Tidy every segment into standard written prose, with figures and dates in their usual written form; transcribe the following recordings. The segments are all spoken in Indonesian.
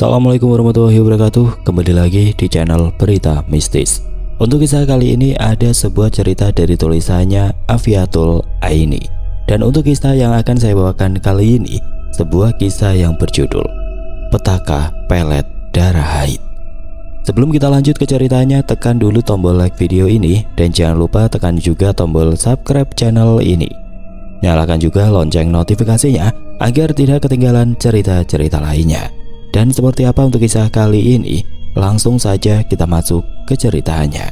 Assalamualaikum warahmatullahi wabarakatuh. Kembali lagi di channel Berita Mistis. Untuk kisah kali ini ada sebuah cerita dari tulisannya Afiatul Aini. Dan untuk kisah yang akan saya bawakan kali ini, sebuah kisah yang berjudul Petaka Pelet Darah Haid. Sebelum kita lanjut ke ceritanya, tekan dulu tombol like video ini dan jangan lupa tekan juga tombol subscribe channel ini. Nyalakan juga lonceng notifikasinya agar tidak ketinggalan cerita-cerita lainnya. Dan seperti apa untuk kisah kali ini? Langsung saja kita masuk ke ceritanya.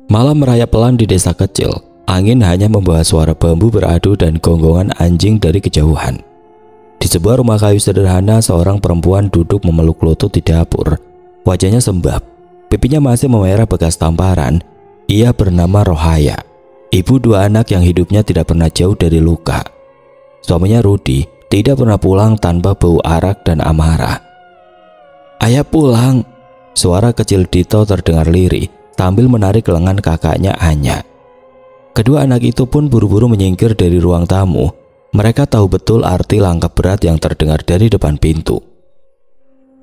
Malam merayap pelan di desa kecil. Angin hanya membawa suara bambu beradu dan gonggongan anjing dari kejauhan. Di sebuah rumah kayu sederhana, seorang perempuan duduk memeluk lutut di dapur. Wajahnya sembab, pipinya masih memerah bekas tamparan. Ia bernama Rohaya, ibu dua anak yang hidupnya tidak pernah jauh dari luka. Suaminya Rudi tidak pernah pulang tanpa bau arak dan amarah. "Ayah pulang," suara kecil Dito terdengar lirih sambil menarik lengan kakaknya Anya. Kedua anak itu pun buru-buru menyingkir dari ruang tamu. Mereka tahu betul arti langkah berat yang terdengar dari depan pintu.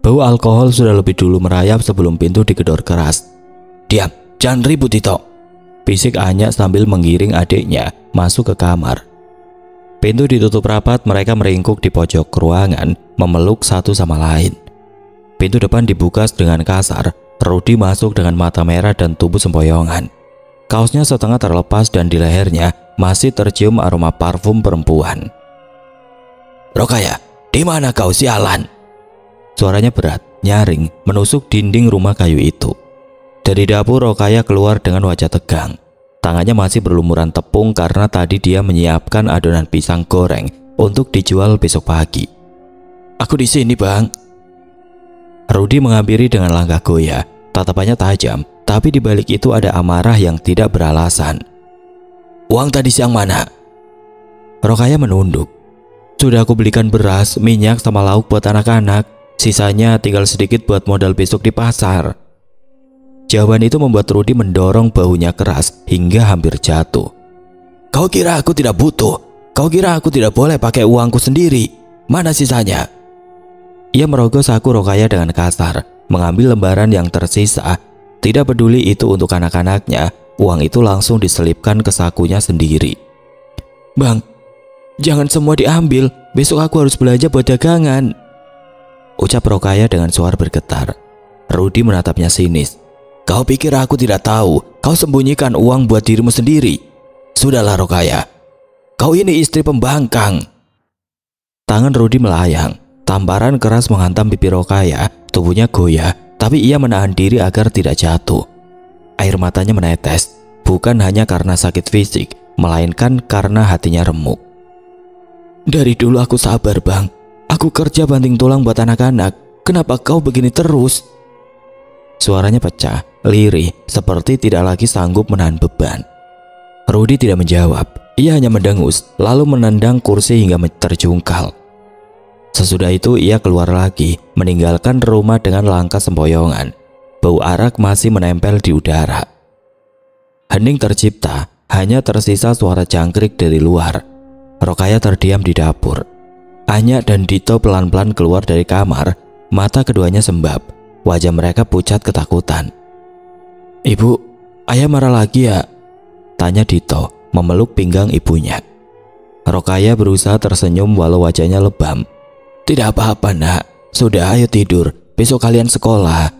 Bau alkohol sudah lebih dulu merayap sebelum pintu digedor keras. "Diam, jangan ribut Dito," bisik Anya sambil menggiring adiknya masuk ke kamar. Pintu ditutup rapat, mereka meringkuk di pojok ruangan, memeluk satu sama lain. Pintu depan dibuka dengan kasar. Rudi masuk dengan mata merah dan tubuh sempoyongan. Kaosnya setengah terlepas dan di lehernya masih tercium aroma parfum perempuan. "Rokaya, di mana kau sialan?" Suaranya berat, nyaring, menusuk dinding rumah kayu itu. Dari dapur Rokaya keluar dengan wajah tegang. Tangannya masih berlumuran tepung karena tadi dia menyiapkan adonan pisang goreng untuk dijual besok pagi. "Aku di sini, Bang." Rudi menghampiri dengan langkah goyah. Tatapannya tajam, tapi di balik itu ada amarah yang tidak beralasan. "Uang tadi siang mana?" Rokaya menunduk. "Sudah aku belikan beras, minyak sama lauk buat anak-anak. Sisanya tinggal sedikit buat modal besok di pasar." Jawaban itu membuat Rudi mendorong bahunya keras hingga hampir jatuh. "Kau kira aku tidak butuh? Kau kira aku tidak boleh pakai uangku sendiri? Mana sisanya?" Ia merogoh saku Rokaya dengan kasar, mengambil lembaran yang tersisa. Tidak peduli itu untuk anak-anaknya, uang itu langsung diselipkan ke sakunya sendiri. "Bang, jangan semua diambil, besok aku harus belanja buat dagangan," ucap Rokaya dengan suara bergetar. Rudi menatapnya sinis. "Kau pikir aku tidak tahu kau sembunyikan uang buat dirimu sendiri? Sudahlah Rokaya, kau ini istri pembangkang." Tangan Rudi melayang. Tamparan keras menghantam pipi Rokaya, tubuhnya goyah, tapi ia menahan diri agar tidak jatuh. Air matanya menetes, bukan hanya karena sakit fisik, melainkan karena hatinya remuk. "Dari dulu aku sabar, Bang. Aku kerja banting tulang buat anak-anak. Kenapa kau begini terus?" Suaranya pecah, lirih, seperti tidak lagi sanggup menahan beban. Rudi tidak menjawab, ia hanya mendengus, lalu menendang kursi hingga terjungkal. Sesudah itu ia keluar lagi, meninggalkan rumah dengan langkah sempoyongan. Bau arak masih menempel di udara. Hening tercipta, hanya tersisa suara jangkrik dari luar. Rokaya terdiam di dapur. Anya dan Dito pelan-pelan keluar dari kamar, mata keduanya sembab, wajah mereka pucat ketakutan. "Ibu, ayah marah lagi ya?" tanya Dito, memeluk pinggang ibunya. Rokaya berusaha tersenyum walau wajahnya lebam. "Tidak apa-apa nak, sudah ayo tidur, besok kalian sekolah."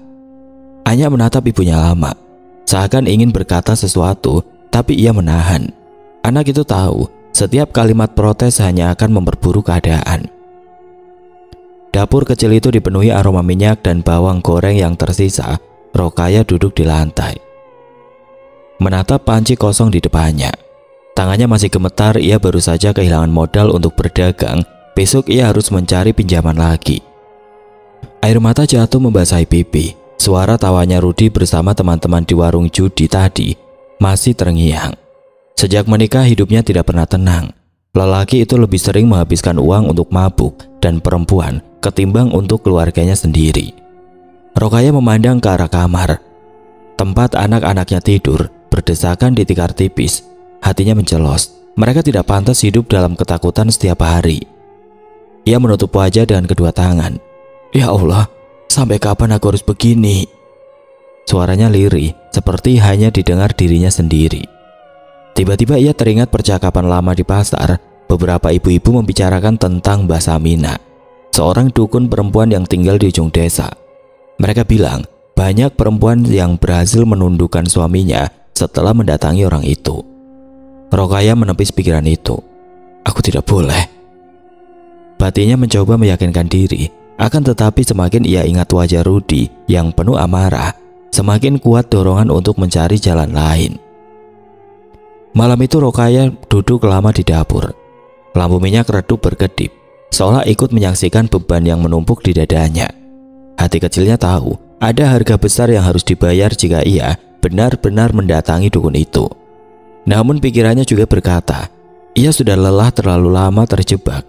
Anya menatap ibunya lama, seakan ingin berkata sesuatu, tapi ia menahan. Anak itu tahu, setiap kalimat protes hanya akan memperburuk keadaan. Dapur kecil itu dipenuhi aroma minyak dan bawang goreng yang tersisa. Rokaya duduk di lantai, menatap panci kosong di depannya. Tangannya masih gemetar, ia baru saja kehilangan modal untuk berdagang. Besok ia harus mencari pinjaman lagi. Air mata jatuh membasahi pipi. Suara tawanya Rudi bersama teman-teman di warung judi tadi masih terngiang. Sejak menikah hidupnya tidak pernah tenang. Lelaki itu lebih sering menghabiskan uang untuk mabuk dan perempuan ketimbang untuk keluarganya sendiri. Rokaya memandang ke arah kamar. Tempat anak-anaknya tidur berdesakan di tikar tipis. Hatinya mencelos. Mereka tidak pantas hidup dalam ketakutan setiap hari. Ia menutup wajah dengan kedua tangan. Ya Allah, sampai kapan aku harus begini? Suaranya lirih, seperti hanya didengar dirinya sendiri. Tiba-tiba ia teringat percakapan lama di pasar. Beberapa ibu-ibu membicarakan tentang Mbak Samina, seorang dukun perempuan yang tinggal di ujung desa. Mereka bilang banyak perempuan yang berhasil menundukkan suaminya setelah mendatangi orang itu. Rokaya menepis pikiran itu. Aku tidak boleh. Batinnya mencoba meyakinkan diri, akan tetapi semakin ia ingat wajah Rudi yang penuh amarah, semakin kuat dorongan untuk mencari jalan lain. Malam itu Rokaya duduk lama di dapur. Lampu minyak redup berkedip, seolah ikut menyaksikan beban yang menumpuk di dadanya. Hati kecilnya tahu ada harga besar yang harus dibayar jika ia benar-benar mendatangi dukun itu. Namun pikirannya juga berkata, ia sudah lelah terlalu lama terjebak.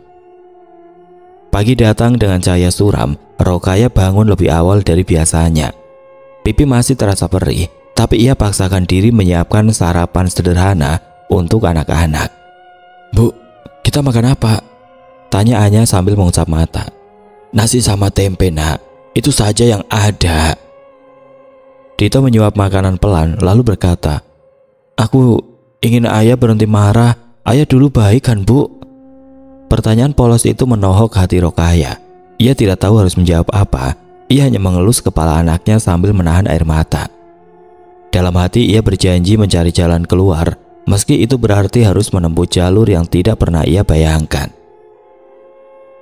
Pagi datang dengan cahaya suram. Rokaya bangun lebih awal dari biasanya. Pipi masih terasa perih, tapi ia paksakan diri menyiapkan sarapan sederhana untuk anak-anak. Bu, kita makan apa? Tanya Anya sambil mengusap mata. Nasi sama tempe nak, itu saja yang ada. Dito menyuap makanan pelan lalu berkata, aku ingin ayah berhenti marah. Ayah dulu baik kan bu? Pertanyaan polos itu menohok hati Rokaya. Ia tidak tahu harus menjawab apa. Ia hanya mengelus kepala anaknya sambil menahan air mata. Dalam hati ia berjanji mencari jalan keluar, meski itu berarti harus menempuh jalur yang tidak pernah ia bayangkan.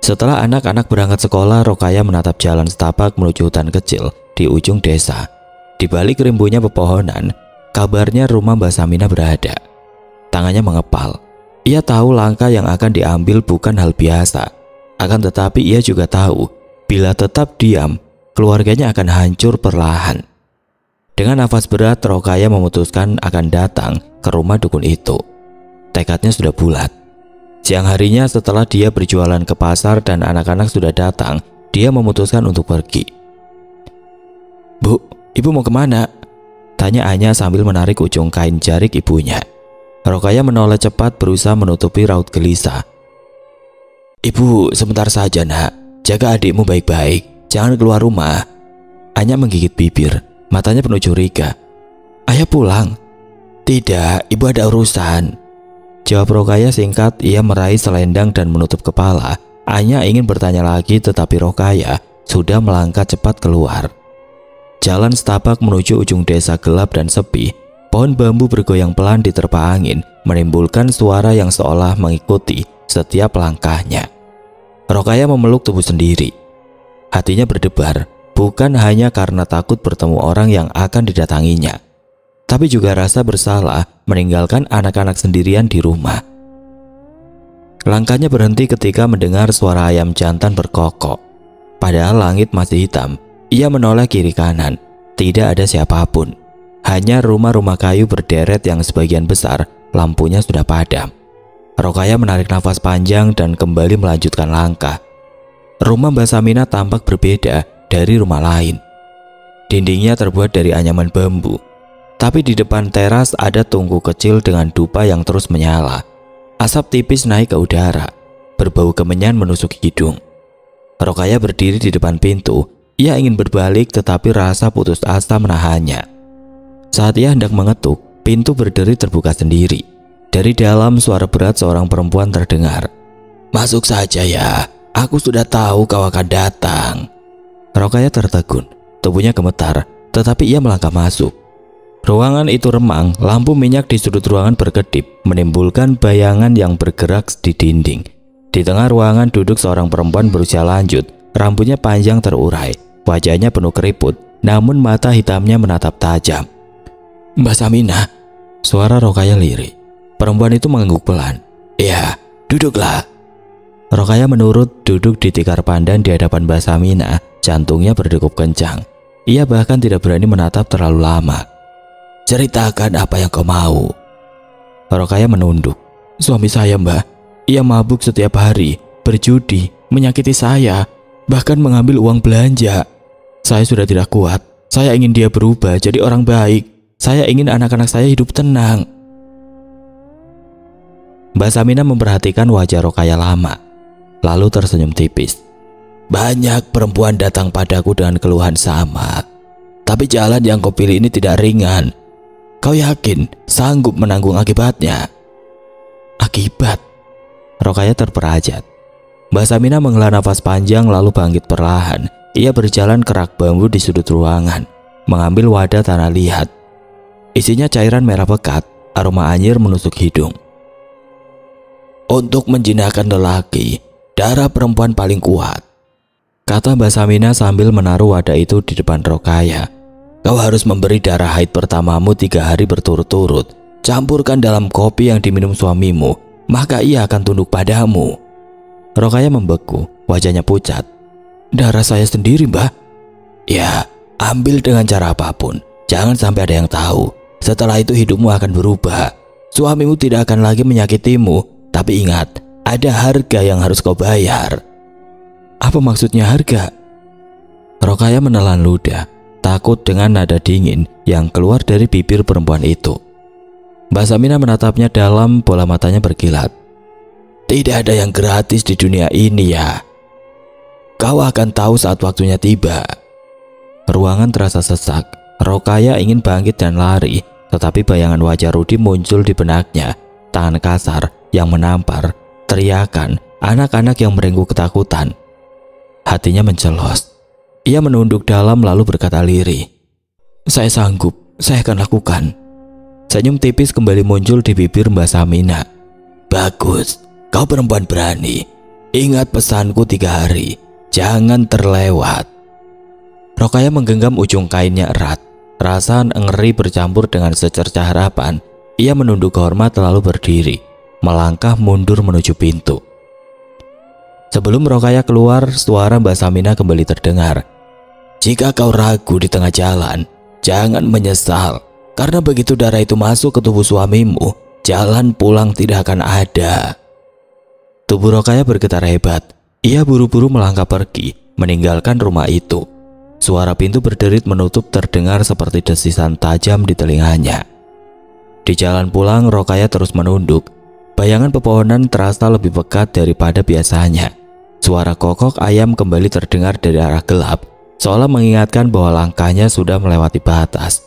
Setelah anak-anak berangkat sekolah, Rokaya menatap jalan setapak menuju hutan kecil di ujung desa. Di balik rimbunnya pepohonan, kabarnya rumah Mbak Samina berada. Tangannya mengepal. Ia tahu langkah yang akan diambil bukan hal biasa. Akan tetapi ia juga tahu, bila tetap diam, keluarganya akan hancur perlahan. Dengan nafas berat, Rokaya memutuskan akan datang ke rumah dukun itu. Tekadnya sudah bulat. Siang harinya setelah dia berjualan ke pasar dan anak-anak sudah datang, dia memutuskan untuk pergi. Bu, ibu mau kemana? Tanya Anya sambil menarik ujung kain jarik ibunya. Rokaya menoleh cepat berusaha menutupi raut gelisah. Ibu sebentar saja nak, jaga adikmu baik-baik, jangan keluar rumah. Anya menggigit bibir, matanya penuh curiga. Ayah pulang? Tidak, ibu ada urusan. Jawab Rokaya singkat. Ia meraih selendang dan menutup kepala. Anya ingin bertanya lagi tetapi Rokaya sudah melangkah cepat keluar. Jalan setapak menuju ujung desa gelap dan sepi. Pohon bambu bergoyang pelan diterpa angin, menimbulkan suara yang seolah mengikuti setiap langkahnya. Rokaya memeluk tubuh sendiri. Hatinya berdebar, bukan hanya karena takut bertemu orang yang akan didatanginya, tapi juga rasa bersalah meninggalkan anak-anak sendirian di rumah. Langkahnya berhenti ketika mendengar suara ayam jantan berkokok. Padahal langit masih hitam. Ia menoleh kiri kanan. Tidak ada siapapun. Hanya rumah-rumah kayu berderet yang sebagian besar lampunya sudah padam. Rokaya menarik nafas panjang dan kembali melanjutkan langkah. Rumah Mbak Samina tampak berbeda dari rumah lain. Dindingnya terbuat dari anyaman bambu. Tapi di depan teras ada tungku kecil dengan dupa yang terus menyala. Asap tipis naik ke udara, berbau kemenyan menusuk hidung. Rokaya berdiri di depan pintu. Ia ingin berbalik tetapi rasa putus asa menahannya. Saat ia hendak mengetuk, pintu berderi terbuka sendiri. Dari dalam suara berat seorang perempuan terdengar. Masuk saja ya, aku sudah tahu kau akan datang. Rokaya tertegun, tubuhnya gemetar, tetapi ia melangkah masuk. Ruangan itu remang, lampu minyak di sudut ruangan berkedip, menimbulkan bayangan yang bergerak di dinding. Di tengah ruangan duduk seorang perempuan berusia lanjut, rambutnya panjang terurai, wajahnya penuh keriput, namun mata hitamnya menatap tajam. Mbak Samina, suara Rokaya lirih. Perempuan itu mengangguk pelan. Ya, duduklah. Rokaya menurut, duduk di tikar pandan di hadapan Mbak Samina, jantungnya berdegup kencang. Ia bahkan tidak berani menatap terlalu lama. Ceritakan apa yang kau mau. Rokaya menunduk. Suami saya, Mbak. Ia mabuk setiap hari, berjudi, menyakiti saya, bahkan mengambil uang belanja. Saya sudah tidak kuat. Saya ingin dia berubah jadi orang baik. Saya ingin anak-anak saya hidup tenang. Mbak Samina memperhatikan wajah Rokaya lama, lalu tersenyum tipis. Banyak perempuan datang padaku dengan keluhan sama, tapi jalan yang kau pilih ini tidak ringan. Kau yakin sanggup menanggung akibatnya? Akibat? Rokaya terperajat. Mbak Samina menghela nafas panjang lalu bangkit perlahan. Ia berjalan ke rak bambu di sudut ruangan, mengambil wadah tanah liat. Isinya cairan merah pekat, aroma anyir menusuk hidung. Untuk menjinakkan lelaki, darah perempuan paling kuat, kata Mbak Samina sambil menaruh wadah itu di depan Rokaya. Kau harus memberi darah haid pertamamu 3 hari berturut-turut. Campurkan dalam kopi yang diminum suamimu, maka ia akan tunduk padamu. Rokaya membeku, wajahnya pucat. Darah saya sendiri, Mbak. Ya, ambil dengan cara apapun. Jangan sampai ada yang tahu. Setelah itu hidupmu akan berubah. Suamimu tidak akan lagi menyakitimu. Tapi ingat, ada harga yang harus kau bayar. Apa maksudnya harga? Rokaya menelan ludah, takut dengan nada dingin yang keluar dari bibir perempuan itu. Mbak Samina menatapnya dalam, bola matanya berkilat. Tidak ada yang gratis di dunia ini ya. Kau akan tahu saat waktunya tiba. Ruangan terasa sesak. Rokaya ingin bangkit dan lari, tetapi bayangan wajah Rudi muncul di benaknya. Tangan kasar yang menampar, teriakan, anak-anak yang merengkuh ketakutan. Hatinya mencelos. Ia menunduk dalam lalu berkata lirih. Saya sanggup, saya akan lakukan. Senyum tipis kembali muncul di bibir Mbak Samina. Bagus, kau perempuan berani. Ingat pesanku 3 hari. Jangan terlewat. Rokaya menggenggam ujung kainnya erat. Rasa ngeri bercampur dengan secercah harapan. Ia menunduk hormat lalu berdiri, melangkah mundur menuju pintu. Sebelum Rokaya keluar, suara Mbak Samina kembali terdengar. Jika kau ragu di tengah jalan, jangan menyesal. Karena begitu darah itu masuk ke tubuh suamimu, jalan pulang tidak akan ada. Tubuh Rokaya bergetar hebat. Ia buru-buru melangkah pergi, meninggalkan rumah itu. Suara pintu berderit menutup terdengar seperti desisan tajam di telinganya. Di jalan pulang, Rokaya terus menunduk. Bayangan pepohonan terasa lebih pekat daripada biasanya. Suara kokok ayam kembali terdengar dari arah gelap, seolah mengingatkan bahwa langkahnya sudah melewati batas.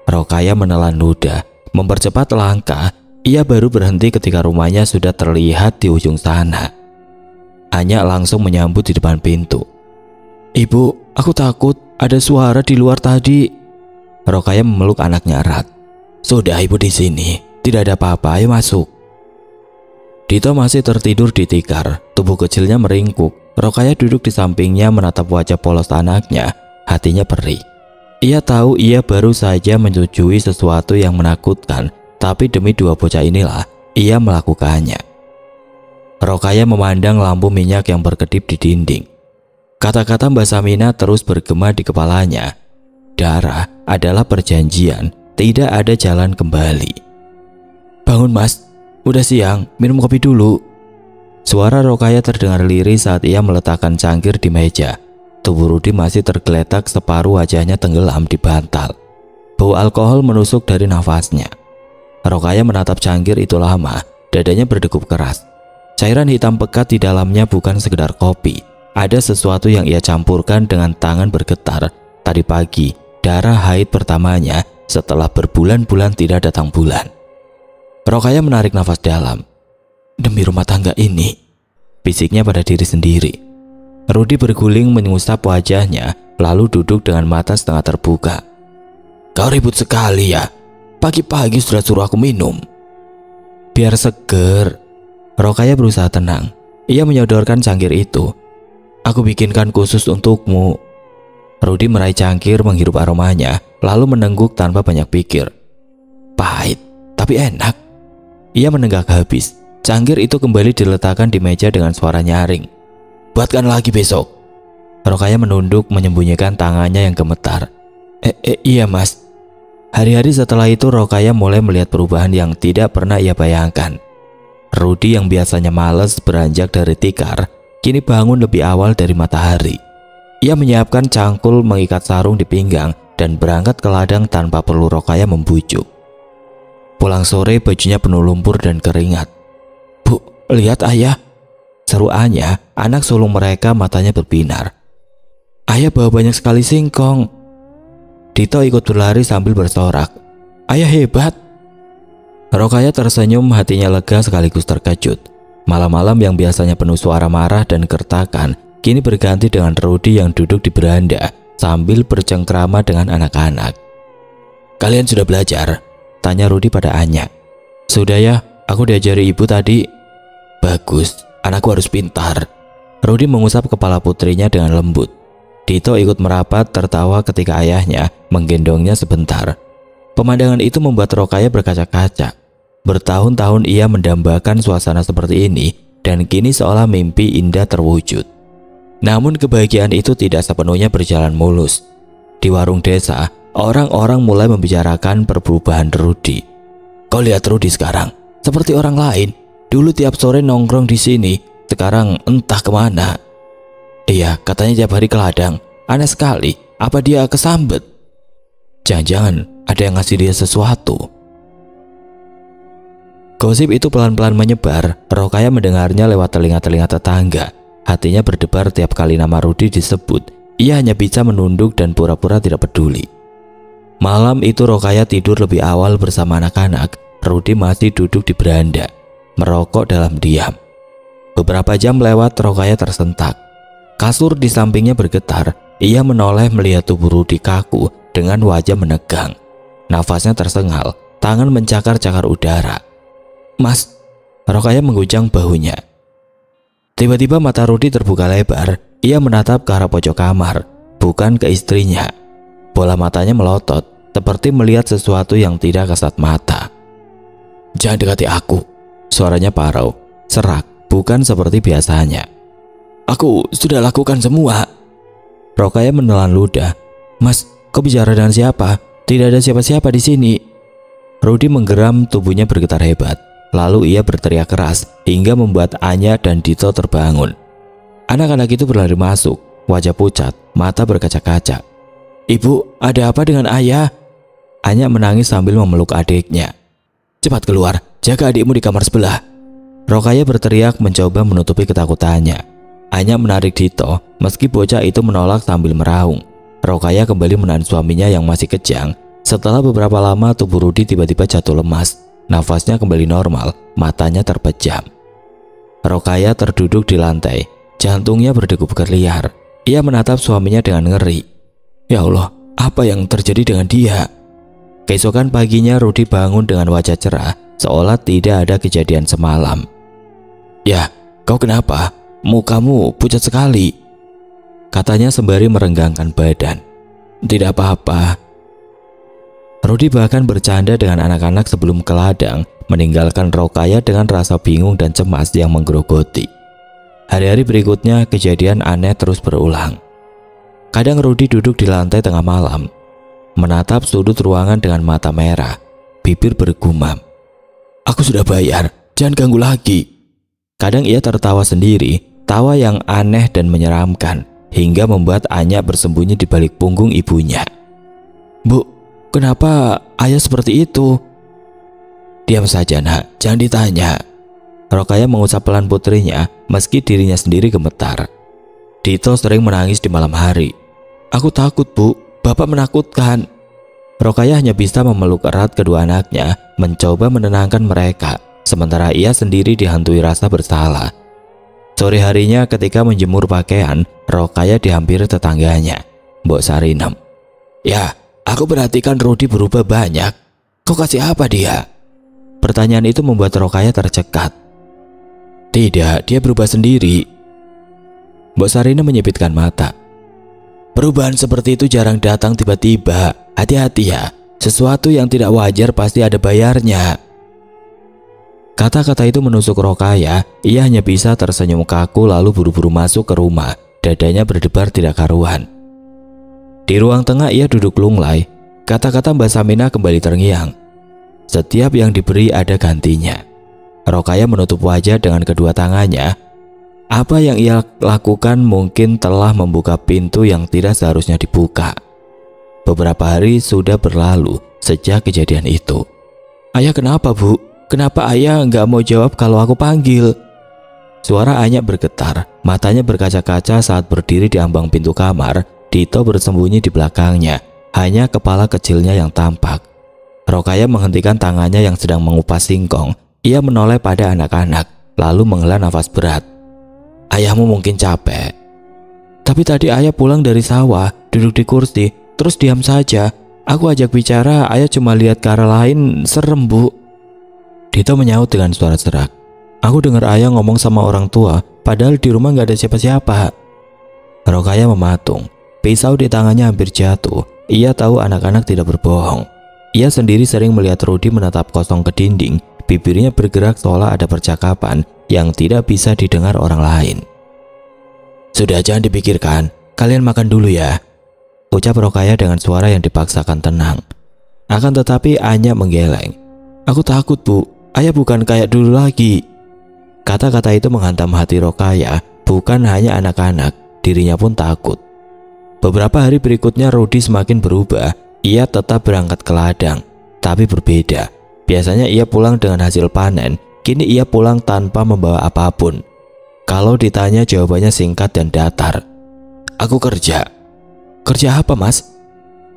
Rokaya menelan ludah, mempercepat langkah. Ia baru berhenti ketika rumahnya sudah terlihat di ujung sana. Anya langsung menyambut di depan pintu. Ibu, aku takut ada suara di luar tadi. Rokaya memeluk anaknya erat. Sudah, ibu di sini, tidak ada apa-apa, ayo masuk. Dito masih tertidur di tikar, tubuh kecilnya meringkuk. Rokaya duduk di sampingnya menatap wajah polos anaknya, hatinya perih. Ia tahu ia baru saja menyetujui sesuatu yang menakutkan, tapi demi 2 bocah inilah ia melakukannya. Rokaya memandang lampu minyak yang berkedip di dinding. Kata-kata Mbak Samina terus bergema di kepalanya. Darah adalah perjanjian, tidak ada jalan kembali. Bangun mas, udah siang, minum kopi dulu. Suara Rokaya terdengar lirih saat ia meletakkan cangkir di meja. Tubuh Rudi masih tergeletak, separuh wajahnya tenggelam di bantal. Bau alkohol menusuk dari nafasnya. Rokaya menatap cangkir itu lama, dadanya berdegup keras. Cairan hitam pekat di dalamnya bukan sekedar kopi. Ada sesuatu yang ia campurkan dengan tangan bergetar. Tadi pagi, darah haid pertamanya setelah berbulan-bulan tidak datang bulan. Rokaya menarik nafas dalam. Demi rumah tangga ini, bisiknya pada diri sendiri. Rudi berguling mengusap wajahnya, lalu duduk dengan mata setengah terbuka. Kau ribut sekali ya. Pagi-pagi sudah suruh aku minum. Biar seger. Rokaya berusaha tenang. Ia menyodorkan cangkir itu. Aku bikinkan khusus untukmu. Rudi meraih cangkir menghirup aromanya, lalu menengguk tanpa banyak pikir. Pahit, tapi enak. Ia menenggak habis. Cangkir itu kembali diletakkan di meja dengan suara nyaring. Buatkan lagi besok. Rokaya menunduk menyembunyikan tangannya yang gemetar. Iya mas. Hari-hari setelah itu Rokaya mulai melihat perubahan yang tidak pernah ia bayangkan. Rudi yang biasanya malas beranjak dari tikar, kini bangun lebih awal dari matahari. Ia menyiapkan cangkul, mengikat sarung di pinggang, dan berangkat ke ladang tanpa perlu Rokaya membujuk. Pulang sore bajunya penuh lumpur dan keringat. "Bu, lihat ayah," seru Anya, anak sulung mereka, matanya berbinar. "Ayah bawa banyak sekali singkong." Dito ikut berlari sambil bersorak. "Ayah hebat." Rokaya tersenyum, hatinya lega sekaligus terkejut. Malam-malam yang biasanya penuh suara marah dan gertakan, kini berganti dengan Rudi yang duduk di beranda sambil bercengkrama dengan anak-anak. "Kalian sudah belajar?" tanya Rudi pada Anya. "Sudah ya, aku diajari ibu tadi." "Bagus, anakku harus pintar." Rudi mengusap kepala putrinya dengan lembut. Dito ikut merapat tertawa ketika ayahnya menggendongnya sebentar. Pemandangan itu membuat Rokaya berkaca-kaca. Bertahun-tahun ia mendambakan suasana seperti ini dan kini seolah mimpi indah terwujud. Namun kebahagiaan itu tidak sepenuhnya berjalan mulus. Di warung desa, orang-orang mulai membicarakan perubahan Rudi. "Kau lihat Rudi sekarang, seperti orang lain. Dulu tiap sore nongkrong di sini, sekarang entah kemana." "Iya, katanya tiap hari ke ladang. Aneh sekali, apa dia kesambet? Jangan-jangan ada yang ngasih dia sesuatu." Gosip itu pelan-pelan menyebar. Rokaya mendengarnya lewat telinga-telinga tetangga. Hatinya berdebar tiap kali nama Rudi disebut. Ia hanya bisa menunduk dan pura-pura tidak peduli. Malam itu Rokaya tidur lebih awal bersama anak-anak. Rudi masih duduk di beranda, merokok dalam diam. Beberapa jam lewat, Rokaya tersentak. Kasur di sampingnya bergetar. Ia menoleh melihat tubuh Rudi kaku dengan wajah menegang. Nafasnya tersengal, tangan mencakar-cakar udara. "Mas," Rokaya mengguncang bahunya. Tiba-tiba mata Rudi terbuka lebar. Ia menatap ke arah pojok kamar, bukan ke istrinya. Bola matanya melotot, seperti melihat sesuatu yang tidak kasat mata. "Jangan dekati aku," suaranya parau, serak, bukan seperti biasanya. "Aku sudah lakukan semua." Rokaya menelan ludah. "Mas, kau bicara dengan siapa? Tidak ada siapa-siapa di sini." Rudi menggeram, tubuhnya bergetar hebat. Lalu ia berteriak keras hingga membuat Anya dan Dito terbangun. Anak-anak itu berlari masuk, wajah pucat, mata berkaca-kaca. "Ibu, ada apa dengan ayah?" Anya menangis sambil memeluk adiknya. "Cepat keluar, jaga adikmu di kamar sebelah." Rokaya berteriak mencoba menutupi ketakutannya. Anya menarik Dito, meski bocah itu menolak sambil meraung. Rokaya kembali menahan suaminya yang masih kejang. Setelah beberapa lama tubuh Rudi tiba-tiba jatuh lemas. Nafasnya kembali normal, matanya terpejam. Rokaya terduduk di lantai, jantungnya berdegup berliar. Ia menatap suaminya dengan ngeri. Ya Allah, apa yang terjadi dengan dia? Keesokan paginya Rudi bangun dengan wajah cerah, seolah tidak ada kejadian semalam. "Ya, kau kenapa? Mukamu pucat sekali," katanya sembari merenggangkan badan. "Tidak apa-apa." Rudi bahkan bercanda dengan anak-anak sebelum ke ladang, meninggalkan Rokaya dengan rasa bingung dan cemas yang menggerogoti. Hari-hari berikutnya kejadian aneh terus berulang. Kadang Rudi duduk di lantai tengah malam, menatap sudut ruangan dengan mata merah, bibir bergumam. "Aku sudah bayar, jangan ganggu lagi." Kadang ia tertawa sendiri, tawa yang aneh dan menyeramkan, hingga membuat Anya bersembunyi di balik punggung ibunya. "Bu, kenapa ayah seperti itu?" "Diam saja nak, jangan ditanya." Rokaya mengusap pelan putrinya meski dirinya sendiri gemetar. "Dito sering menangis di malam hari." "Aku takut bu, bapak menakutkan." Rokaya hanya bisa memeluk erat kedua anaknya, mencoba menenangkan mereka, sementara ia sendiri dihantui rasa bersalah. Sore harinya ketika menjemur pakaian, Rokaya dihampiri tetangganya, Mbok Sarinem. "Ya, aku perhatikan Rudi berubah banyak. Kau kasih apa dia?" Pertanyaan itu membuat Rokaya tercekat. "Tidak, dia berubah sendiri." Mbok Sarinem menyipitkan mata. "Perubahan seperti itu jarang datang tiba-tiba. Hati-hati ya, sesuatu yang tidak wajar pasti ada bayarnya." Kata-kata itu menusuk Rokaya. Ia hanya bisa tersenyum kaku lalu buru-buru masuk ke rumah. Dadanya berdebar tidak karuan. Di ruang tengah ia duduk lunglai. Kata-kata Mbak Saminah kembali terngiang. Setiap yang diberi ada gantinya. Rokaya menutup wajah dengan kedua tangannya. Apa yang ia lakukan mungkin telah membuka pintu yang tidak seharusnya dibuka. Beberapa hari sudah berlalu sejak kejadian itu. Ayah kenapa bu? Kenapa ayah nggak mau jawab kalau aku panggil? Suara Anya bergetar, matanya berkaca-kaca saat berdiri di ambang pintu kamar. Dito bersembunyi di belakangnya, hanya kepala kecilnya yang tampak. Rokaya menghentikan tangannya yang sedang mengupas singkong. Ia menoleh pada anak-anak, lalu menghela nafas berat. Ayahmu mungkin capek. Tapi tadi ayah pulang dari sawah, duduk di kursi, terus diam saja. Aku ajak bicara, ayah cuma lihat ke arah lain, serem bu. Dito menyaut dengan suara serak. Aku dengar ayah ngomong sama orang tua, padahal di rumah gak ada siapa-siapa. Rokaya mematung. Pisau di tangannya hampir jatuh. Ia tahu anak-anak tidak berbohong. Ia sendiri sering melihat Rudi menatap kosong ke dinding. Bibirnya bergerak seolah ada percakapan yang tidak bisa didengar orang lain. Sudah, jangan dipikirkan. Kalian makan dulu ya, ucap Rokaya dengan suara yang dipaksakan tenang. Akan tetapi Anya menggeleng. Aku takut bu, ayah bukan kayak dulu lagi. Kata-kata itu menghantam hati Rokaya. Bukan hanya anak-anak, dirinya pun takut. Beberapa hari berikutnya Rudi semakin berubah. Ia tetap berangkat ke ladang, tapi berbeda. Biasanya ia pulang dengan hasil panen. Kini ia pulang tanpa membawa apapun. Kalau ditanya jawabannya singkat dan datar. Aku kerja. Kerja apa mas?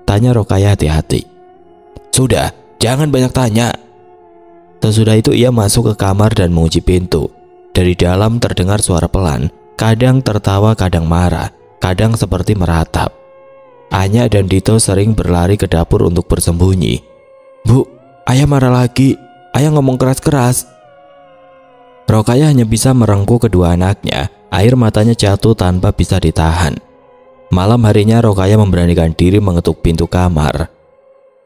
Tanya Rokaya hati-hati. Sudah, jangan banyak tanya. Sesudah itu ia masuk ke kamar dan mengunci pintu. Dari dalam terdengar suara pelan. Kadang tertawa, kadang marah. Kadang seperti meratap. Anya dan Dito sering berlari ke dapur untuk bersembunyi. Bu, ayah marah lagi. Ayah ngomong keras-keras. Rokaya hanya bisa merengkuh kedua anaknya. Air matanya jatuh tanpa bisa ditahan. Malam harinya Rokaya memberanikan diri mengetuk pintu kamar.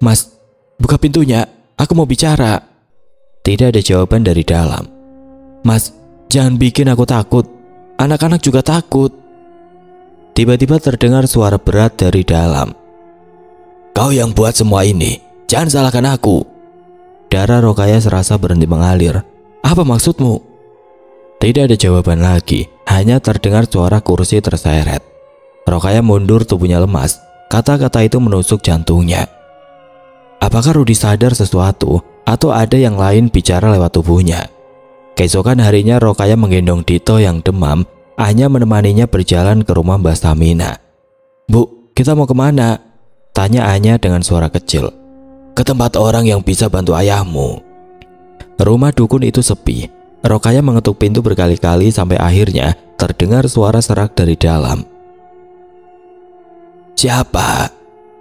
Mas, buka pintunya. Aku mau bicara. Tidak ada jawaban dari dalam. Mas, jangan bikin aku takut. Anak-anak juga takut. Tiba-tiba terdengar suara berat dari dalam. Kau yang buat semua ini, jangan salahkan aku. Darah Rokaya serasa berhenti mengalir. Apa maksudmu? Tidak ada jawaban lagi, hanya terdengar suara kursi terseret. Rokaya mundur, tubuhnya lemas. Kata-kata itu menusuk jantungnya. Apakah Rudi sadar sesuatu atau ada yang lain bicara lewat tubuhnya? Keesokan harinya Rokaya menggendong Dito yang demam. Anya menemaninya berjalan ke rumah Mbak Saminah. Bu, kita mau kemana? Tanya Anya dengan suara kecil. Ke tempat orang yang bisa bantu ayahmu. Rumah dukun itu sepi. Rokaya mengetuk pintu berkali-kali sampai akhirnya terdengar suara serak dari dalam. Siapa?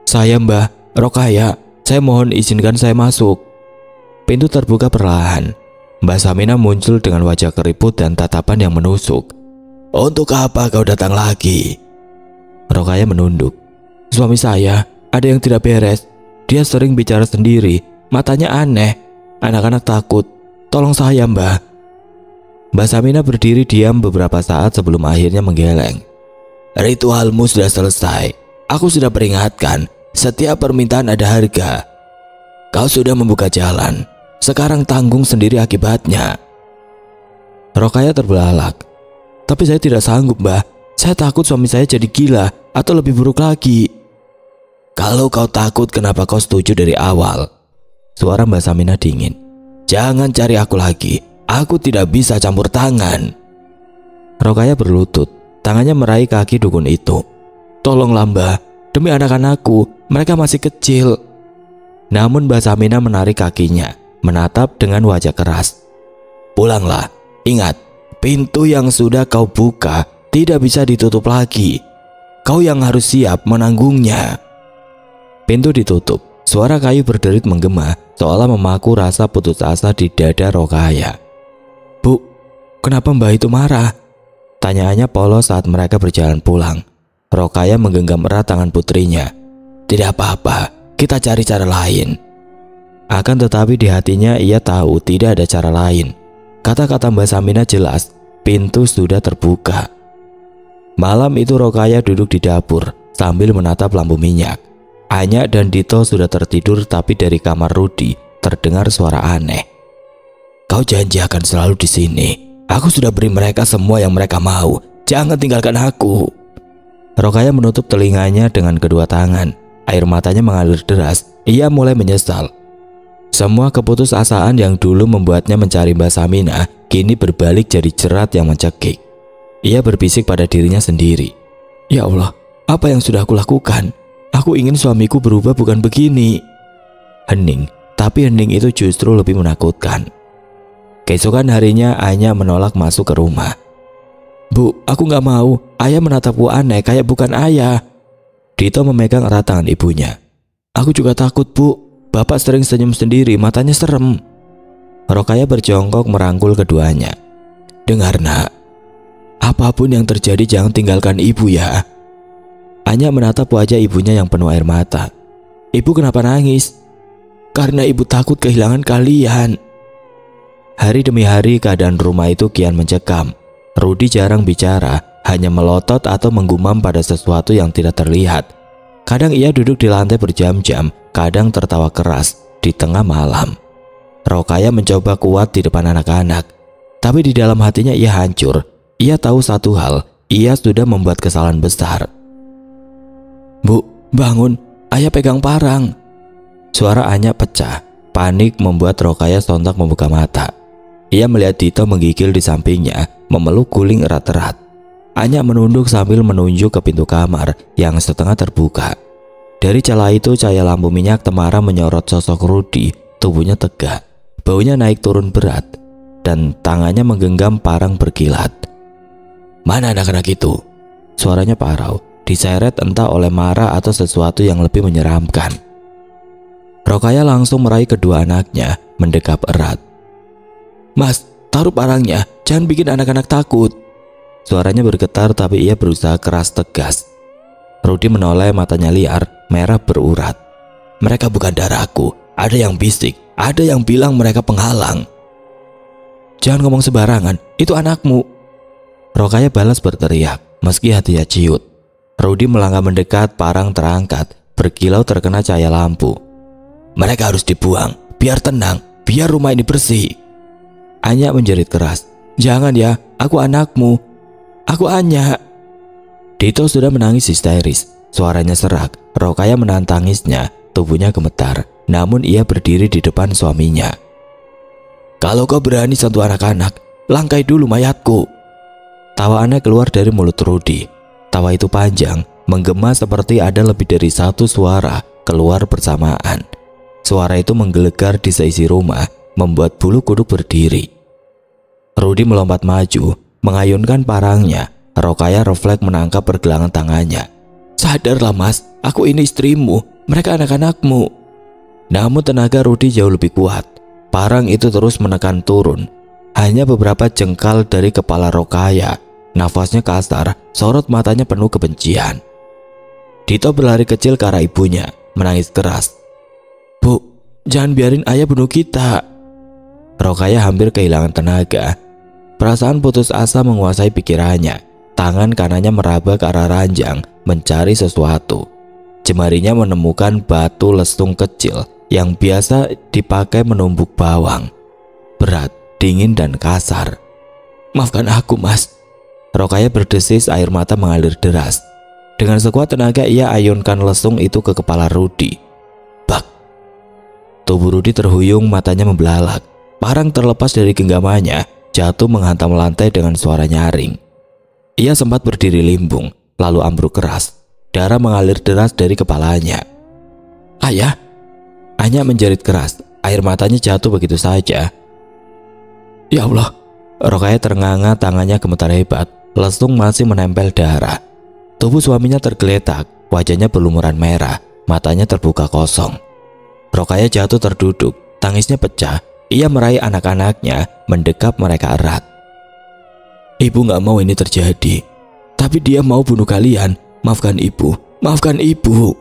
Saya Mbah, Rokaya. Saya mohon izinkan saya masuk. Pintu terbuka perlahan. Mbak Saminah muncul dengan wajah keriput dan tatapan yang menusuk. Untuk apa kau datang lagi? Rokaya menunduk. Suami saya, ada yang tidak beres. Dia sering bicara sendiri. Matanya aneh. Anak-anak takut. Tolong saya mbah. Mbak Saminah berdiri diam beberapa saat sebelum akhirnya menggeleng. Ritualmu sudah selesai. Aku sudah peringatkan. Setiap permintaan ada harga. Kau sudah membuka jalan. Sekarang tanggung sendiri akibatnya. Rokaya terbelalak. Tapi saya tidak sanggup mbah. Saya takut suami saya jadi gila atau lebih buruk lagi. Kalau kau takut kenapa kau setuju dari awal? Suara Mbak Saminah dingin. Jangan cari aku lagi. Aku tidak bisa campur tangan. Rokaya berlutut. Tangannya meraih kaki dukun itu. Tolonglah mbah. Demi anak-anakku. Mereka masih kecil. Namun Mbak Saminah menarik kakinya. Menatap dengan wajah keras. Pulanglah. Ingat. Pintu yang sudah kau buka tidak bisa ditutup lagi. Kau yang harus siap menanggungnya. Pintu ditutup. Suara kayu berderit menggema seolah memaku rasa putus asa di dada Rokaya. Bu, kenapa mbah itu marah? Tanyaannya polos saat mereka berjalan pulang. Rokaya menggenggam erat tangan putrinya. Tidak apa-apa, kita cari cara lain. Akan tetapi di hatinya ia tahu tidak ada cara lain. Kata-kata Mbak Saminah jelas, pintu sudah terbuka. Malam itu Rokaya duduk di dapur sambil menatap lampu minyak. Anya dan Dito sudah tertidur, tapi dari kamar Rudi terdengar suara aneh. "Kau janji akan selalu di sini. Aku sudah beri mereka semua yang mereka mau. Jangan tinggalkan aku." Rokaya menutup telinganya dengan kedua tangan. Air matanya mengalir deras. Ia mulai menyesal. Semua keputusasaan yang dulu membuatnya mencari Mbak Saminah kini berbalik jadi jerat yang mencekik. Ia berbisik pada dirinya sendiri. "Ya Allah, apa yang sudah aku lakukan? Aku ingin suamiku berubah, bukan begini." Hening, tapi hening itu justru lebih menakutkan. Keesokan harinya Anya menolak masuk ke rumah. "Bu, aku nggak mau. Ayah menatapku aneh kayak bukan ayah." Dito memegang erat tangan ibunya. "Aku juga takut, Bu. Bapak sering senyum sendiri, matanya serem." Rokaya berjongkok merangkul keduanya. "Dengar, Nak. Apapun yang terjadi jangan tinggalkan ibu ya." Anya menatap wajah ibunya yang penuh air mata. "Ibu kenapa nangis?" "Karena ibu takut kehilangan kalian." Hari demi hari keadaan rumah itu kian mencekam. Rudi jarang bicara, hanya melotot atau menggumam pada sesuatu yang tidak terlihat. Kadang ia duduk di lantai berjam-jam, kadang tertawa keras di tengah malam. Rokaya mencoba kuat di depan anak-anak, tapi di dalam hatinya ia hancur. Ia tahu satu hal, ia sudah membuat kesalahan besar. "Bu, bangun, ayah pegang parang." Suara Anya pecah. Panik membuat Rokaya sontak membuka mata. Ia melihat Dito menggigil di sampingnya, memeluk guling erat-erat. Anya menunduk sambil menunjuk ke pintu kamar yang setengah terbuka. Dari celah itu cahaya lampu minyak temara menyorot sosok Rudi. Tubuhnya tegak, baunya naik turun berat, dan tangannya menggenggam parang berkilat. "Mana anak-anak itu?" Suaranya parau, diseret entah oleh marah atau sesuatu yang lebih menyeramkan. Rokaya langsung meraih kedua anaknya, mendekap erat. "Mas, taruh parangnya, jangan bikin anak-anak takut." Suaranya bergetar, tapi ia berusaha keras tegas. Rudi menoleh, matanya liar, merah berurat. "Mereka bukan darahku. Ada yang bisik, ada yang bilang mereka penghalang." "Jangan ngomong sembarangan, itu anakmu." Rokaya balas berteriak, meski hatinya ciut. Rudi melangkah mendekat, parang terangkat, berkilau terkena cahaya lampu. "Mereka harus dibuang, biar tenang, biar rumah ini bersih." Anya menjerit keras. "Jangan ya, aku anakmu. Aku Anya." Dito sudah menangis histeris. Suaranya serak. Rokaya menahan tangisnya. Tubuhnya gemetar. Namun ia berdiri di depan suaminya. "Kalau kau berani sentuh anak-anak, langkai dulu mayatku." Tawa aneh keluar dari mulut Rudi. Tawa itu panjang, menggema seperti ada lebih dari satu suara keluar bersamaan. Suara itu menggelegar di seisi rumah, membuat bulu kuduk berdiri. Rudi melompat maju, mengayunkan parangnya. Rokaya refleks menangkap pergelangan tangannya. "Sadarlah Mas, aku ini istrimu, mereka anak-anakmu." Namun tenaga Rudi jauh lebih kuat. Parang itu terus menekan turun. Hanya beberapa jengkal dari kepala Rokaya. Nafasnya kasar, sorot matanya penuh kebencian. Dito berlari kecil ke arah ibunya, menangis keras. "Bu, jangan biarin ayah bunuh kita." Rokaya hampir kehilangan tenaga. Perasaan putus asa menguasai pikirannya. Tangan kanannya meraba ke arah ranjang, mencari sesuatu. Jemarinya menemukan batu lesung kecil yang biasa dipakai menumbuk bawang. Berat, dingin dan kasar. "Maafkan aku, Mas." Rokaya berdesis, air mata mengalir deras. Dengan sekuat tenaga ia ayunkan lesung itu ke kepala Rudi. Bak! Tubuh Rudi terhuyung, matanya membelalak. Parang terlepas dari genggamannya, jatuh menghantam lantai dengan suara nyaring. Ia sempat berdiri limbung, lalu ambruk keras. Darah mengalir deras dari kepalanya. "Ayah!" Anya menjerit keras, air matanya jatuh begitu saja. "Ya Allah!" Rokaya ternganga, tangannya gemetar hebat. Lesung masih menempel darah. Tubuh suaminya tergeletak, wajahnya berlumuran merah, matanya terbuka kosong. Rokaya jatuh terduduk, tangisnya pecah. Ia meraih anak-anaknya, mendekap mereka erat. "Ibu gak mau ini terjadi, tapi dia mau bunuh kalian. Maafkan ibu, maafkan ibu."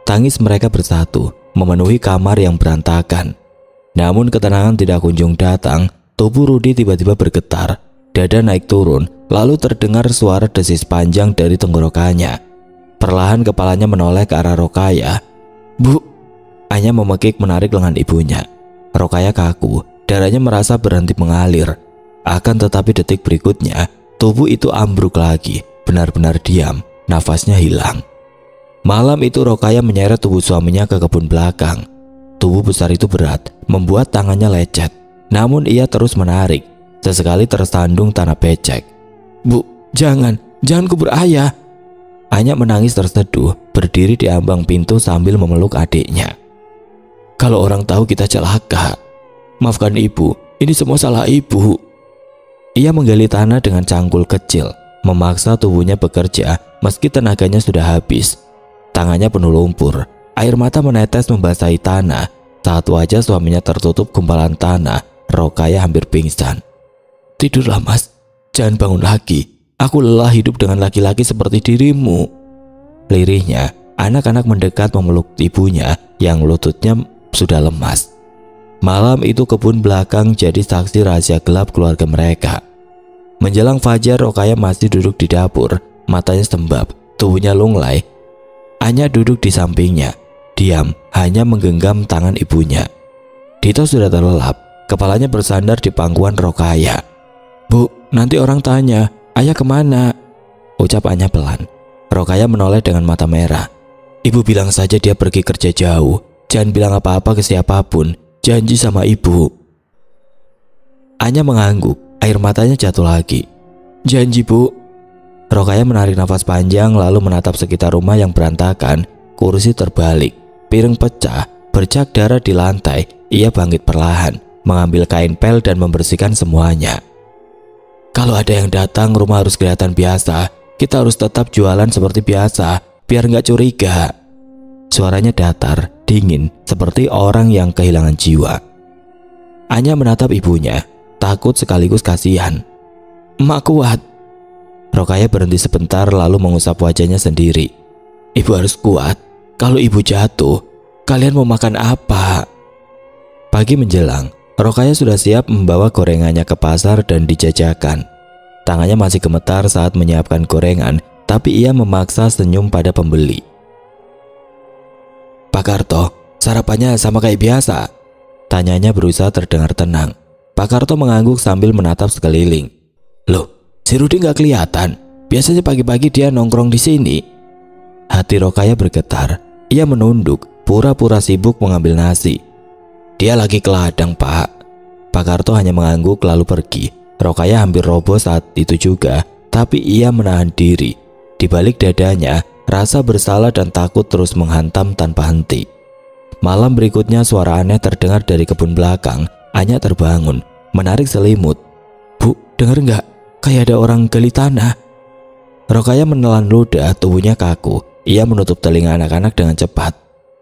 Tangis mereka bersatu, memenuhi kamar yang berantakan. Namun ketenangan tidak kunjung datang. Tubuh Rudi tiba-tiba bergetar, dada naik turun, lalu terdengar suara desis panjang dari tenggorokannya. Perlahan kepalanya menoleh ke arah Rokaya. "Bu," Anya memekik menarik lengan ibunya. Rokaya kaku, darahnya merasa berhenti mengalir. Akan tetapi detik berikutnya, tubuh itu ambruk lagi, benar-benar diam, nafasnya hilang. Malam itu Rokaya menyeret tubuh suaminya ke kebun belakang. Tubuh besar itu berat, membuat tangannya lecet. Namun ia terus menarik, sesekali tersandung tanah becek. "Bu, jangan kubur ayah." Anya menangis terseduh, berdiri di ambang pintu sambil memeluk adiknya. "Kalau orang tahu kita celaka, maafkan ibu, ini semua salah ibu." Ia menggali tanah dengan cangkul kecil, memaksa tubuhnya bekerja meski tenaganya sudah habis. Tangannya penuh lumpur, air mata menetes membasahi tanah. Saat wajah suaminya tertutup gumpalan tanah, Rokaya hampir pingsan. "Tidurlah mas, jangan bangun lagi. Aku lelah hidup dengan laki-laki seperti dirimu." Lirihnya, anak-anak mendekat memeluk ibunya yang lututnya sudah lemas. Malam itu kebun belakang jadi saksi rahasia gelap keluarga mereka. Menjelang fajar, Rokaya masih duduk di dapur, matanya sembab, tubuhnya lunglai. Anya duduk di sampingnya, diam, hanya menggenggam tangan ibunya. Dito sudah terlelap, kepalanya bersandar di pangkuan Rokaya. "Bu, nanti orang tanya, ayah kemana?" ucap Anya pelan. Rokaya menoleh dengan mata merah. "Ibu bilang saja dia pergi kerja jauh. Jangan bilang apa-apa ke siapapun. Janji sama ibu." Anya mengangguk, air matanya jatuh lagi. "Janji bu." Rokaya menarik nafas panjang lalu menatap sekitar rumah yang berantakan. Kursi terbalik, piring pecah, bercak darah di lantai. Ia bangkit perlahan, mengambil kain pel dan membersihkan semuanya. "Kalau ada yang datang, rumah harus kelihatan biasa. Kita harus tetap jualan seperti biasa, biar nggak curiga." Suaranya datar, dingin, seperti orang yang kehilangan jiwa. Anya menatap ibunya, takut sekaligus kasihan. "Emak kuat." Rokaya berhenti sebentar lalu mengusap wajahnya sendiri. "Ibu harus kuat. Kalau ibu jatuh, kalian mau makan apa?" Pagi menjelang, Rokaya sudah siap membawa gorengannya ke pasar dan dijajakan. Tangannya masih gemetar saat menyiapkan gorengan, tapi ia memaksa senyum pada pembeli. "Pak Karto, sarapannya sama kayak biasa?" tanyanya berusaha terdengar tenang. Pak Karto mengangguk sambil menatap sekeliling. "Loh, si Rudi nggak kelihatan. Biasanya pagi-pagi dia nongkrong di sini." Hati Rokaya bergetar. Ia menunduk, pura-pura sibuk mengambil nasi. "Dia lagi ke ladang, Pak." Pak Karto hanya mengangguk lalu pergi. Rokaya hampir roboh saat itu juga, tapi ia menahan diri. Di balik dadanya, rasa bersalah dan takut terus menghantam tanpa henti. Malam berikutnya suara aneh terdengar dari kebun belakang. Anya terbangun, menarik selimut. "Bu, dengar nggak? Kayak ada orang gali tanah." Rokaya menelan ludah, tubuhnya kaku. Ia menutup telinga anak-anak dengan cepat.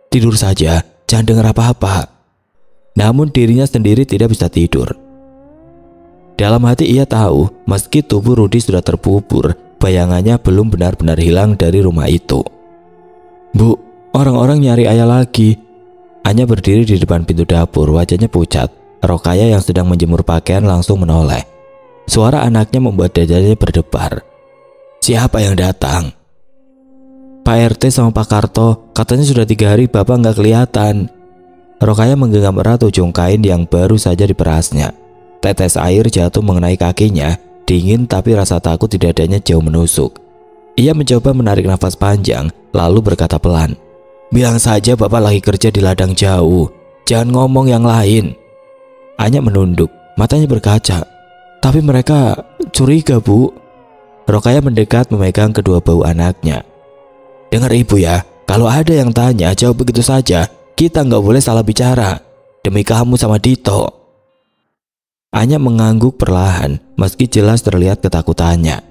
"Tidur saja, jangan dengar apa-apa." Namun dirinya sendiri tidak bisa tidur. Dalam hati ia tahu, meski tubuh Rudi sudah terpubur, bayangannya belum benar-benar hilang dari rumah itu. "Bu, orang-orang nyari ayah lagi." Anya berdiri di depan pintu dapur, wajahnya pucat. Rokaya yang sedang menjemur pakaian langsung menoleh. Suara anaknya membuat dadanya berdebar. "Siapa yang datang?" "Pak RT sama Pak Karto, katanya sudah 3 hari bapak nggak kelihatan." Rokaya menggenggam erat ujung kain yang baru saja diperasnya. Tetes air jatuh mengenai kakinya, dingin tapi rasa takut di dadanya jauh menusuk. Ia mencoba menarik nafas panjang, lalu berkata pelan, "Bilang saja bapak lagi kerja di ladang jauh, jangan ngomong yang lain." Anya menunduk, matanya berkaca. "Tapi mereka curiga, Bu." Rokaya mendekat memegang kedua bahu anaknya. "Dengar ibu ya, kalau ada yang tanya jawab begitu saja. Kita nggak boleh salah bicara. Demi kamu sama Dito." Anya mengangguk perlahan, meski jelas terlihat ketakutannya.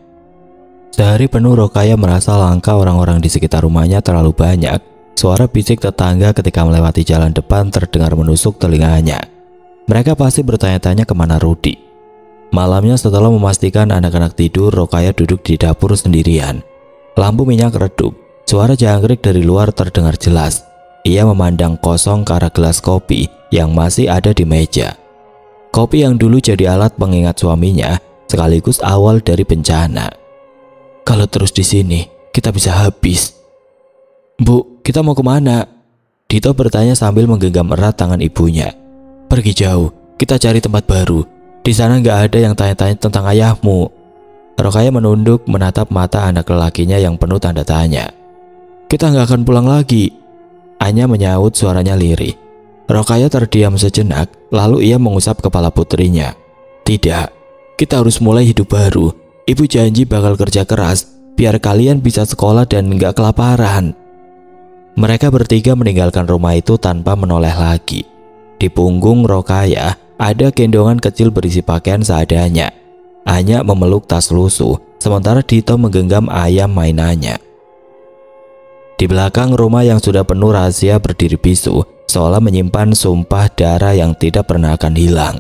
Sehari penuh Rokaya merasa langkah orang-orang di sekitar rumahnya terlalu banyak. Suara bisik tetangga ketika melewati jalan depan terdengar menusuk telinganya. Mereka pasti bertanya-tanya kemana Rudi. Malamnya setelah memastikan anak-anak tidur, Rokaya duduk di dapur sendirian. Lampu minyak redup, suara jangkrik dari luar terdengar jelas. Ia memandang kosong ke arah gelas kopi yang masih ada di meja. Kopi yang dulu jadi alat pengingat suaminya, sekaligus awal dari bencana. "Kalau terus di sini, kita bisa habis." Bu, kita mau kemana? Dito bertanya sambil menggenggam erat tangan ibunya. Pergi jauh, kita cari tempat baru. Di sana nggak ada yang tanya-tanya tentang ayahmu. Rokaya menunduk menatap mata anak lelakinya yang penuh tanda tanya. Kita nggak akan pulang lagi. Anya menyaut suaranya lirih. Rokaya terdiam sejenak, lalu ia mengusap kepala putrinya. Tidak, kita harus mulai hidup baru. Ibu janji bakal kerja keras, biar kalian bisa sekolah dan nggak kelaparan. Mereka bertiga meninggalkan rumah itu tanpa menoleh lagi. Di punggung Rokaya ada gendongan kecil berisi pakaian seadanya. Anya memeluk tas lusuh, sementara Dito menggenggam ayam mainannya. Di belakang rumah yang sudah penuh rahasia berdiri bisu, seolah menyimpan sumpah darah yang tidak pernah akan hilang.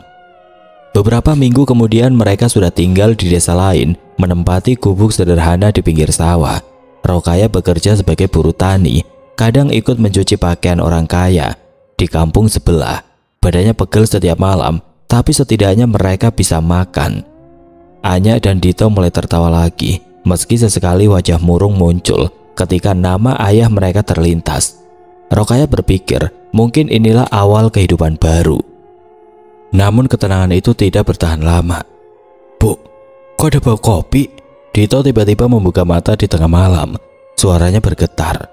Beberapa minggu kemudian mereka sudah tinggal di desa lain, menempati gubuk sederhana di pinggir sawah. Rokaya bekerja sebagai buruh tani, kadang ikut mencuci pakaian orang kaya. Di kampung sebelah, badannya pegel setiap malam, tapi setidaknya mereka bisa makan. Anya dan Dito mulai tertawa lagi, meski sesekali wajah murung muncul ketika nama ayah mereka terlintas. Rokaya berpikir mungkin inilah awal kehidupan baru. Namun ketenangan itu tidak bertahan lama. Bu, kok ada bau kopi? Dito tiba-tiba membuka mata di tengah malam. Suaranya bergetar.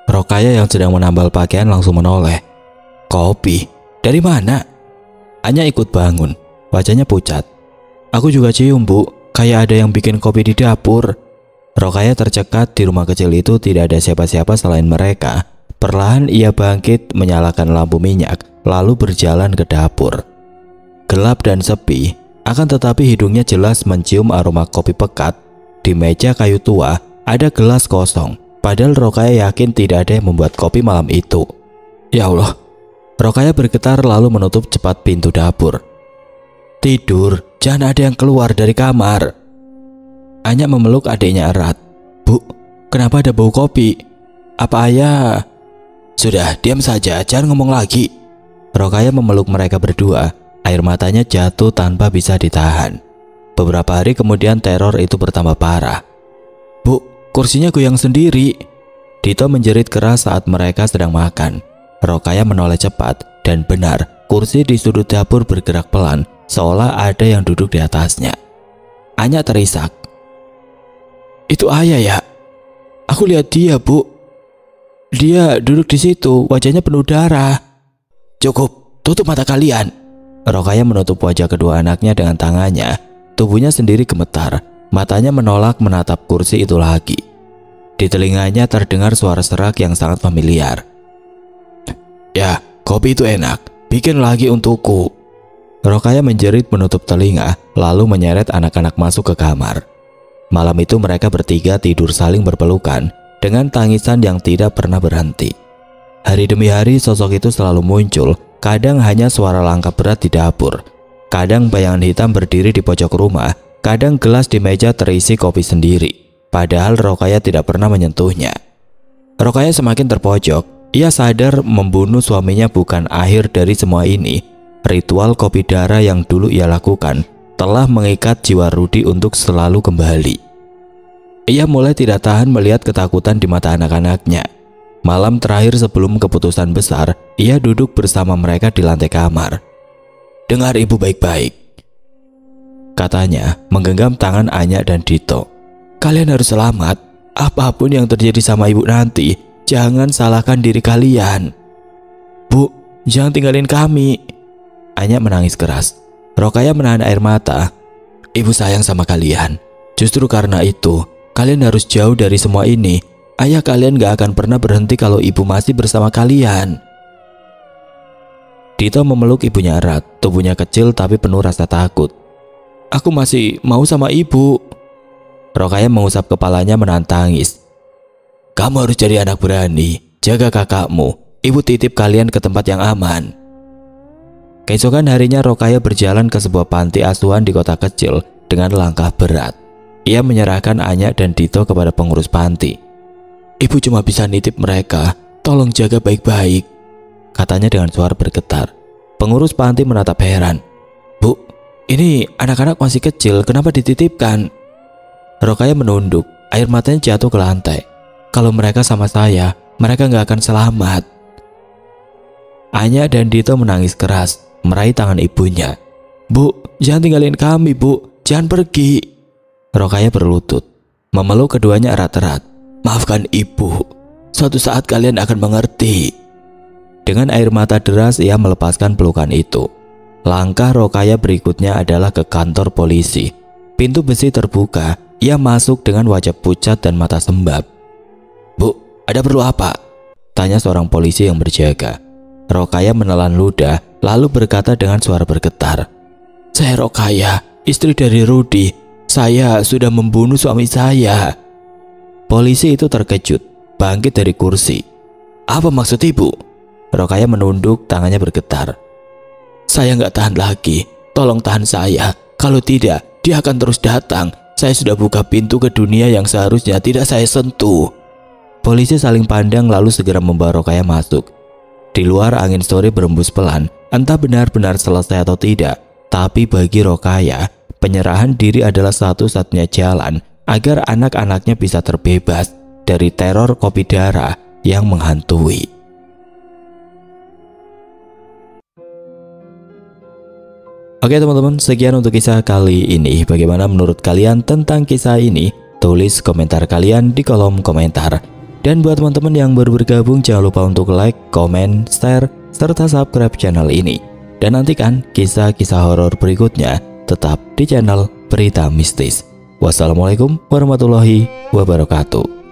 Rokaya yang sedang menambal pakaian langsung menoleh. Kopi? Dari mana? Anya ikut bangun. Wajahnya pucat. Aku juga cium, Bu. Kayak ada yang bikin kopi di dapur. Rokaya tercekat. Di rumah kecil itu tidak ada siapa-siapa selain mereka. Perlahan ia bangkit, menyalakan lampu minyak, lalu berjalan ke dapur. Gelap dan sepi, akan tetapi hidungnya jelas mencium aroma kopi pekat. Di meja kayu tua ada gelas kosong, padahal Rokaya yakin tidak ada yang membuat kopi malam itu. Ya Allah, Rokaya bergetar lalu menutup cepat pintu dapur. Tidur, jangan ada yang keluar dari kamar. Anya memeluk adiknya erat. Bu, kenapa ada bau kopi? Apa ayah? Sudah, diam saja, jangan ngomong lagi. Rokaya memeluk mereka berdua. Air matanya jatuh tanpa bisa ditahan. Beberapa hari kemudian teror itu bertambah parah. Bu, kursinya goyang sendiri. Dito menjerit keras saat mereka sedang makan. Rokaya menoleh cepat dan benar, kursi di sudut dapur bergerak pelan, seolah ada yang duduk di atasnya. Anya terisak. Itu ayah ya? Aku lihat dia, Bu. Dia duduk di situ, wajahnya penuh darah. Cukup, tutup mata kalian. Rokaya menutup wajah kedua anaknya dengan tangannya. Tubuhnya sendiri gemetar, matanya menolak menatap kursi itu lagi. Di telinganya terdengar suara serak yang sangat familiar. Ya, kopi itu enak, bikin lagi untukku. Rokaya menjerit menutup telinga, lalu menyeret anak-anak masuk ke kamar. Malam itu mereka bertiga tidur saling berpelukan dengan tangisan yang tidak pernah berhenti. Hari demi hari sosok itu selalu muncul, kadang hanya suara langkah berat di dapur, kadang bayangan hitam berdiri di pojok rumah, kadang gelas di meja terisi kopi sendiri, padahal Rokaya tidak pernah menyentuhnya. Rokaya semakin terpojok, ia sadar membunuh suaminya bukan akhir dari semua ini. Ritual kopi darah yang dulu ia lakukan telah mengikat jiwa Rudi untuk selalu kembali. Ia mulai tidak tahan melihat ketakutan di mata anak-anaknya. Malam terakhir sebelum keputusan besar, ia duduk bersama mereka di lantai kamar. Dengar ibu baik-baik, katanya menggenggam tangan Anya dan Dito. Kalian harus selamat. Apapun yang terjadi sama ibu nanti, jangan salahkan diri kalian. Bu, jangan tinggalin kami. Anya menangis keras. Rokaya menahan air mata. Ibu sayang sama kalian. Justru karena itu, kalian harus jauh dari semua ini. Ayah kalian gak akan pernah berhenti kalau ibu masih bersama kalian. Dito memeluk ibunya erat. Tubuhnya kecil tapi penuh rasa takut. Aku masih mau sama ibu. Rokaya mengusap kepalanya menahan tangis. Kamu harus jadi anak berani. Jaga kakakmu. Ibu titip kalian ke tempat yang aman. Keesokan harinya Rokaya berjalan ke sebuah panti asuhan di kota kecil dengan langkah berat. Ia menyerahkan Anya dan Dito kepada pengurus panti. Ibu cuma bisa nitip mereka, tolong jaga baik-baik, katanya dengan suara bergetar. Pengurus panti menatap heran. Bu, ini anak-anak masih kecil, kenapa dititipkan? Rokaya menunduk, air matanya jatuh ke lantai. Kalau mereka sama saya, Mereka nggak akan selamat. Anya dan Dito menangis keras, meraih tangan ibunya. Bu, jangan tinggalin kami, Bu. Jangan pergi. Rokaya berlutut, memeluk keduanya erat-erat. Maafkan ibu. Suatu saat kalian akan mengerti. Dengan air mata deras ia melepaskan pelukan itu. Langkah Rokaya berikutnya adalah ke kantor polisi. Pintu besi terbuka. Ia masuk dengan wajah pucat dan mata sembab. Bu, ada perlu apa? Tanya seorang polisi yang berjaga. Rokaya menelan ludah lalu berkata dengan suara bergetar. Saya Rokaya, istri dari Rudi. Saya sudah membunuh suami saya. Polisi itu terkejut, bangkit dari kursi. Apa maksud ibu? Rokaya menunduk, tangannya bergetar. Saya nggak tahan lagi, tolong tahan saya. Kalau tidak, dia akan terus datang. Saya sudah buka pintu ke dunia yang seharusnya tidak saya sentuh. Polisi saling pandang lalu segera membawa Rokaya masuk. Di luar angin sore berembus pelan, entah benar-benar selesai atau tidak. Tapi bagi Rokaya, penyerahan diri adalah satu-satunya jalan agar anak-anaknya bisa terbebas dari teror kopi darah yang menghantui. Oke teman-teman, sekian untuk kisah kali ini. Bagaimana menurut kalian tentang kisah ini? Tulis komentar kalian di kolom komentar. Dan buat teman-teman yang baru bergabung, jangan lupa untuk like, komen, share, serta subscribe channel ini. Dan nantikan kisah-kisah horor berikutnya tetap di channel Berita Mistis. Wassalamualaikum warahmatullahi wabarakatuh.